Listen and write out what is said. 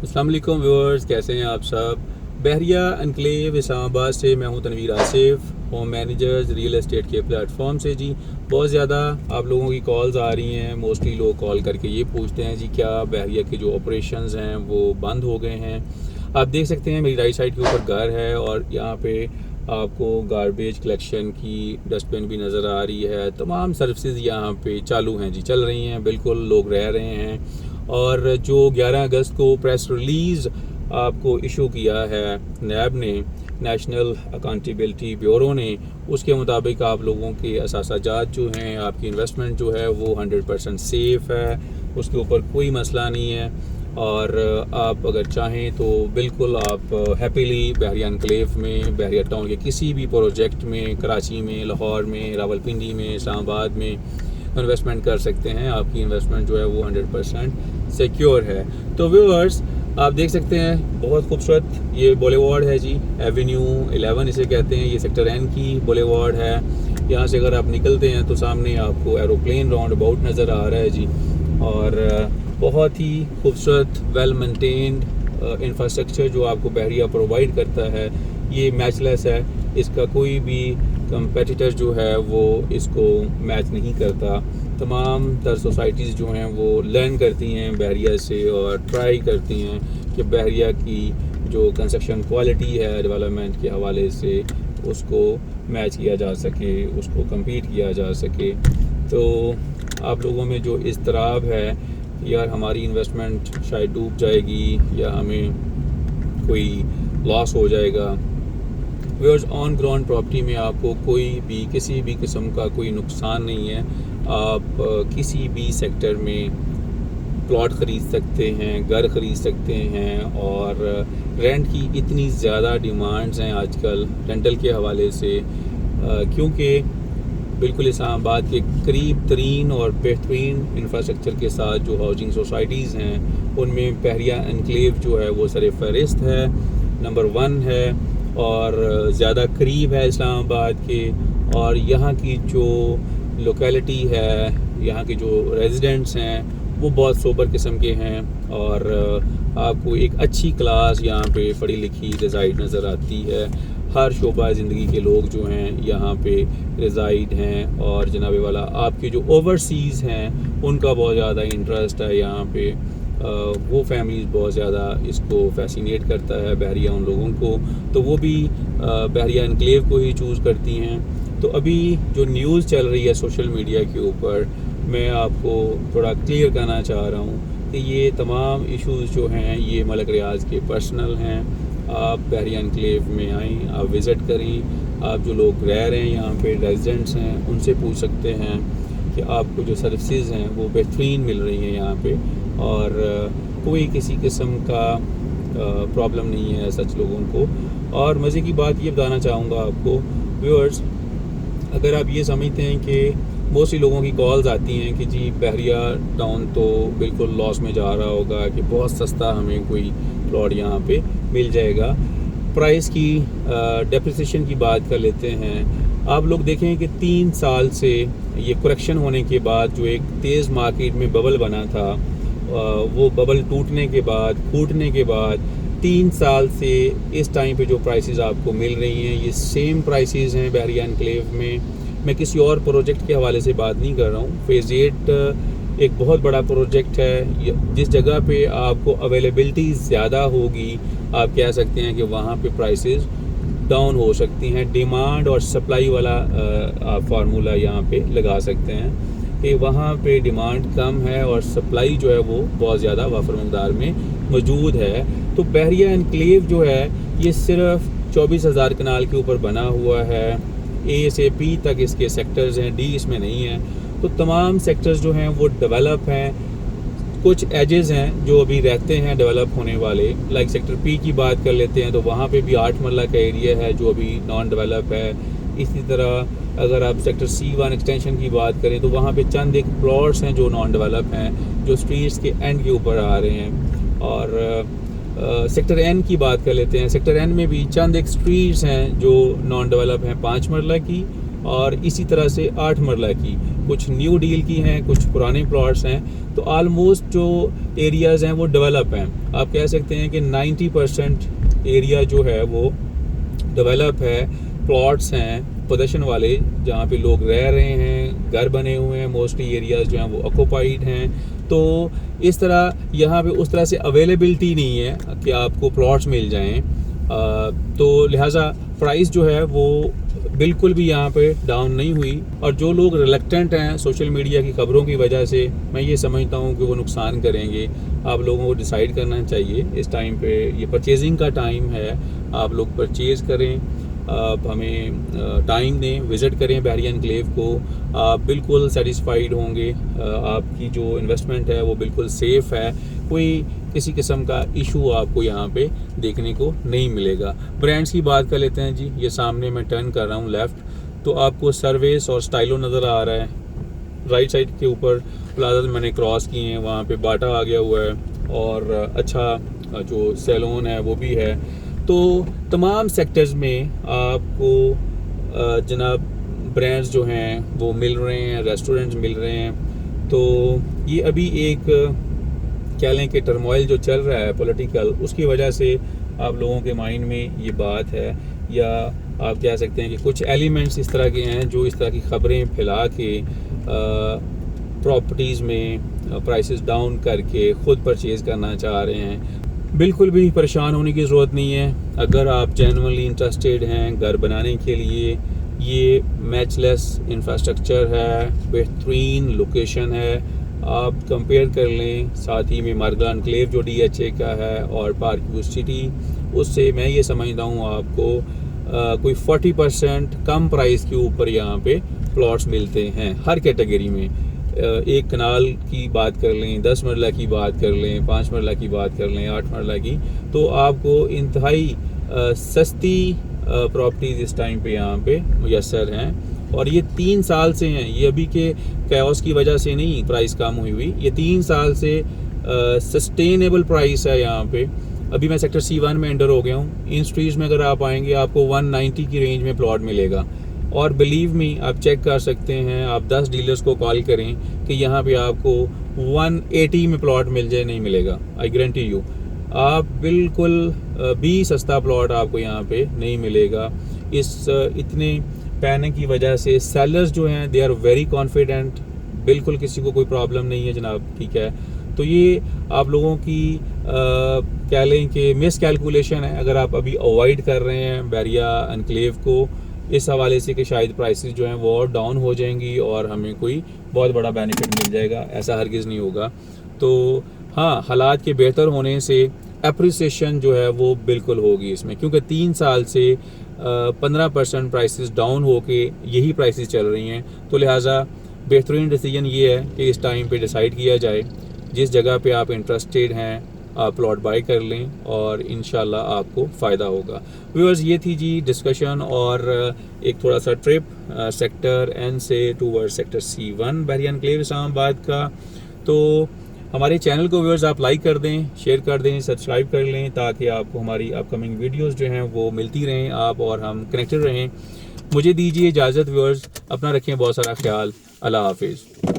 अस्सलाम वालेकुम व्यूअर्स, कैसे हैं आप सब। बहरिया एनक्लेव इस्लामाबाद से मैं हूं Tanveer Asif, home managers real estate के प्लेटफॉर्म से। जी बहुत ज़्यादा आप लोगों की कॉल्स आ रही हैं। मोस्टली लोग कॉल करके ये पूछते हैं जी क्या बहरिया के जो ऑपरेशंस हैं वो बंद हो गए हैं। आप देख सकते हैं मेरी राइट साइड के ऊपर घर है और यहाँ पे आपको गारबेज कलेक्शन की डस्टबिन भी नज़र आ रही है। तमाम सर्विसेज यहाँ पे चालू हैं जी, चल रही हैं, बिल्कुल लोग रह रहे हैं। और जो 11 अगस्त को प्रेस रिलीज़ आपको इशू किया है नैब ने, नेशनल अकाउंटेबिलिटी ब्यूरो ने, उसके मुताबिक आप लोगों के असासाजात जो हैं, आपकी इन्वेस्टमेंट जो है वो 100% सेफ़ है, उसके ऊपर कोई मसला नहीं है। और आप अगर चाहें तो बिल्कुल आप हैप्पीली बहरिया एनक्लेव में, बहरिया टाउन के किसी भी प्रोजेक्ट में, कराची में, लाहौर में, रावलपिंडी में, इस्लामाबाद में इन्वेस्टमेंट कर सकते हैं। आपकी इन्वेस्टमेंट जो है वो 100% सिक्योर है। तो व्यूअर्स आप देख सकते हैं बहुत खूबसूरत ये बुलेवार्ड है जी, एवेन्यू 11 इसे कहते हैं। ये सेक्टर एन की बुलेवार्ड है। यहाँ से अगर आप निकलते हैं तो सामने आपको एरोप्लेन राउंड अबाउट नज़र आ रहा है जी। और बहुत ही खूबसूरत वेल मेंटेन्ड इंफ्रास्ट्रक्चर जो आपको बहरिया प्रोवाइड करता है, ये मैचलेस है। इसका कोई भी कंपेटिटर जो है वो इसको मैच नहीं करता। तमाम तर सोसाइटीज़ जो हैं वो लर्न करती हैं बहरिया से और ट्राई करती हैं कि बहरिया की जो कंस्ट्रक्शन क्वालिटी है डेवलपमेंट के हवाले से उसको मैच किया जा सके, उसको कम्पीट किया जा सके। तो आप लोगों में जो इज़्तिराब है यार हमारी इन्वेस्टमेंट शायद डूब जाएगी या हमें कोई लॉस हो जाएगा, व्यूअर्स ऑन ग्राउंड प्रॉपर्टी में आपको कोई भी किसी भी किस्म का कोई नुकसान नहीं है। आप किसी भी सेक्टर में प्लॉट ख़रीद सकते हैं, घर ख़रीद सकते हैं। और रेंट की इतनी ज़्यादा डिमांड्स हैं आजकल रेंटल के हवाले से, क्योंकि बिल्कुल इस्लामाबाद के करीब तरीन और बेहतरीन इंफ्रास्ट्रक्चर के साथ जो हाउसिंग सोसाइटीज़ हैं उनमें बहरिया एनक्लेव जो है वो सर फहरिस्त है, नंबर 1 है और ज़्यादा करीब है इस्लामाबाद के। और यहाँ की जो लोकेलिटी है, यहाँ के जो रेजिडेंट्स हैं वो बहुत सोबर किस्म के हैं और आपको एक अच्छी क्लास यहाँ पे पढ़ी लिखी रिजाइड नज़र आती है। हर शोबा ज़िंदगी के लोग जो हैं यहाँ पे रिजाइड हैं। और जनाबे वाला आपके जो ओवरसीज़ हैं उनका बहुत ज़्यादा इंटरेस्ट है यहाँ पे। वो फैमिलीज़ बहुत ज़्यादा इसको फैसिनेट करता है बहरिया उन लोगों को, तो वो भी बहरिया एनक्लेव को ही चूज़ करती हैं। तो अभी जो न्यूज़ चल रही है सोशल मीडिया के ऊपर, मैं आपको थोड़ा क्लियर करना चाह रहा हूँ कि ये तमाम इश्यूज़ जो हैं ये मलक रियाज के पर्सनल हैं। आप बहरिया एनक्लेव में आएँ, आप विज़िट करें। आप जो लोग रह रहे हैं यहाँ पे रेजिडेंट्स हैं उनसे पूछ सकते हैं कि आपको जो सर्विसेज हैं वो बेहतरीन मिल रही हैं यहाँ पे और कोई किसी किस्म का प्रॉब्लम नहीं है सच लोगों को। और मज़े की बात ये बताना चाहूँगा आपको व्यूअर्स, अगर आप ये समझते हैं कि मोस्टली लोगों की कॉल्स आती हैं कि जी बहरिया टाउन तो बिल्कुल लॉस में जा रहा होगा कि बहुत सस्ता हमें कोई प्लॉट यहाँ पे मिल जाएगा। प्राइस की डेप्रिसिएशन की बात कर लेते हैं। आप लोग देखें कि 3 साल से ये करेक्शन होने के बाद जो एक तेज़ मार्केट में बबल बना था, वो बबल टूटने के बाद, फूटने के बाद 3 साल से इस टाइम पे जो प्राइसेस आपको मिल रही हैं ये सेम प्राइसेस हैं बहरिया एनक्लेव में। मैं किसी और प्रोजेक्ट के हवाले से बात नहीं कर रहा हूँ। फेज़ 8 एक बहुत बड़ा प्रोजेक्ट है। जिस जगह पे आपको अवेलेबिलिटी ज़्यादा होगी आप कह सकते हैं कि वहाँ पे प्राइसेस डाउन हो सकती हैं। डिमांड और सप्लाई वाला आप फार्मूला यहाँ पे लगा सकते हैं कि वहाँ पे डिमांड कम है और सप्लाई जो है वो बहुत ज़्यादा वाफर मकदार में मौजूद है। तो बहरिया एनक्लेव जो है ये सिर्फ 24,000 कनाल के ऊपर बना हुआ है। ए से पी तक इसके सेक्टर्स हैं, डी इसमें नहीं है। तो तमाम सेक्टर्स जो हैं वो डेवलप हैं। कुछ एजेस हैं जो अभी रहते हैं डेवलप होने वाले, लाइक सेक्टर पी की बात कर लेते हैं तो वहाँ पे भी 8 मरला का एरिया है जो अभी नॉन डेवलप है। इसी तरह अगर आप सेक्टर C1 एक्सटेंशन की बात करें तो वहाँ पे चंद एक प्लॉट्स हैं जो नॉन डेवलप हैं, जो स्ट्रीट्स के एंड के ऊपर आ रहे हैं। और सेक्टर एन की बात कर लेते हैं। सेक्टर एन में भी चंद एक स्ट्रीट्स हैं जो नॉन डेवलप हैं 5 मरला की और इसी तरह से 8 मरला की, कुछ न्यू डील की हैं, कुछ पुराने प्लॉट्स हैं। तो ऑलमोस्ट जो एरियाज़ हैं वो डेवलप हैं। आप कह सकते हैं कि 90% एरिया जो है वो डेवलप है। प्लॉट्स हैं पोजेशन वाले जहाँ पे लोग रह रहे हैं, घर बने हुए हैं, मोस्टली एरियाज़ जो हैं वो ऑक्यूपाइड हैं। तो इस तरह यहाँ पे उस तरह से अवेलेबिलिटी नहीं है कि आपको प्लॉट्स मिल जाएं। तो लिहाजा प्राइस जो है वो बिल्कुल भी यहाँ पे डाउन नहीं हुई। और जो लोग रिलक्टेंट हैं सोशल मीडिया की खबरों की वजह से, मैं ये समझता हूँ कि वो नुकसान करेंगे। आप लोगों को डिसाइड करना चाहिए इस टाइम पे, ये परचेजिंग का टाइम है, आप लोग परचेज़ करें। आप हमें टाइम दें, विज़िट करें बहरिया एनक्लेव को, आप बिल्कुल सेटिस्फाइड होंगे। आपकी जो इन्वेस्टमेंट है वो बिल्कुल सेफ़ है, कोई किसी किस्म का इशू आपको यहाँ पे देखने को नहीं मिलेगा। ब्रांड्स की बात कर लेते हैं जी। ये सामने मैं टर्न कर रहा हूँ लेफ़्ट, तो आपको सर्विस और स्टाइलो नज़र आ रहा है। राइट साइड के ऊपर प्लाजा मैंने क्रॉस किए हैं, वहाँ पे बाटा आ गया हुआ है और अच्छा जो सैलून है वो भी है। तो तमाम सेक्टर्स में आपको जनाब ब्रांड्स जो हैं वो मिल रहे हैं, रेस्टोरेंट्स मिल रहे हैं। तो ये अभी एक कह लें कि टर्मोइल जो चल रहा है पॉलिटिकल, उसकी वजह से आप लोगों के माइंड में ये बात है, या आप कह सकते हैं कि कुछ एलिमेंट्स इस तरह के हैं जो इस तरह की खबरें फैला के प्रॉपर्टीज़ में प्राइसेस डाउन करके ख़ुद परचेज़ करना चाह रहे हैं। बिल्कुल भी परेशान होने की ज़रूरत नहीं है। अगर आप जेन्युइनली इंटरेस्टेड हैं घर बनाने के लिए, ये मैचलेस इंफ्रास्ट्रक्चर है, बेहतरीन लोकेशन है। आप कंपेयर कर लें साथ ही में मारगला एनक्लेव जो DHA का है और पार्क व्यू सिटी, उससे मैं ये समझता हूँ आपको कोई 40% कम प्राइस के ऊपर यहाँ पे प्लॉट्स मिलते हैं हर कैटेगरी में। एक कनाल की बात कर लें, 10 मरला की बात कर लें, 5 मरला की बात कर लें, 8 मरला की, तो आपको इंतहाई सस्ती प्रॉपर्टीज़ इस टाइम पे यहाँ पे मुयस्सर हैं। और ये 3 साल से हैं, ये अभी के कैओस की वजह से नहीं प्राइस कम हुई, ये 3 साल से सस्टेनेबल प्राइस है यहाँ पे। अभी मैं सेक्टर C1 में एंटर हो गया हूँ। इन स्ट्रीट्स में अगर आप आएंगे आपको 190 की रेंज में प्लॉट मिलेगा। और बिलीव मी, आप चेक कर सकते हैं, आप 10 डीलर्स को कॉल करें कि यहाँ पे आपको 180 में प्लॉट मिल जाए, नहीं मिलेगा। आई गारंटी यू, आप बिल्कुल भी सस्ता प्लॉट आपको यहाँ पे नहीं मिलेगा। इस इतने पैनिक की वजह से सेलर्स जो हैं दे आर वेरी कॉन्फिडेंट, बिल्कुल किसी को कोई प्रॉब्लम नहीं है जनाब, ठीक है। तो ये आप लोगों की कह लें कि मिस कैलकुलेशन है अगर आप अभी अवॉइड कर रहे हैं बहरिया एनक्लेव को, इस हवाले से कि शायद प्राइसेस जो हैं वो और डाउन हो जाएंगी और हमें कोई बहुत बड़ा बेनिफिट मिल जाएगा, ऐसा हरगिज़ नहीं होगा। तो हाँ, हालात के बेहतर होने से एप्रिसिएशन जो है वो बिल्कुल होगी इसमें, क्योंकि 3 साल से 15% प्राइसेस डाउन होके यही प्राइसेस चल रही हैं। तो लिहाजा बेहतरीन डिसीजन ये है कि इस टाइम पे डिसाइड किया जाए, जिस जगह पे आप इंटरेस्टेड हैं आप प्लॉट बाई कर लें और इंशाल्लाह आपको फ़ायदा होगा। व्यूअर्स, ये थी जी डिस्कशन और एक थोड़ा सा ट्रिप सेक्टर N से टूवर्ड सेक्टर C1 बहरिया एनक्लेव इस्लामाबाद का। तो हमारे चैनल को व्यूअर्स आप लाइक कर दें, शेयर कर दें, सब्सक्राइब कर लें, ताकि आपको हमारी अपकमिंग वीडियोस जो हैं वो मिलती रहें, आप और हम कनेक्टेड रहें। मुझे दीजिए इजाज़त व्यूअर्स, अपना रखें बहुत सारा ख्याल। अल्लाह हाफिज़।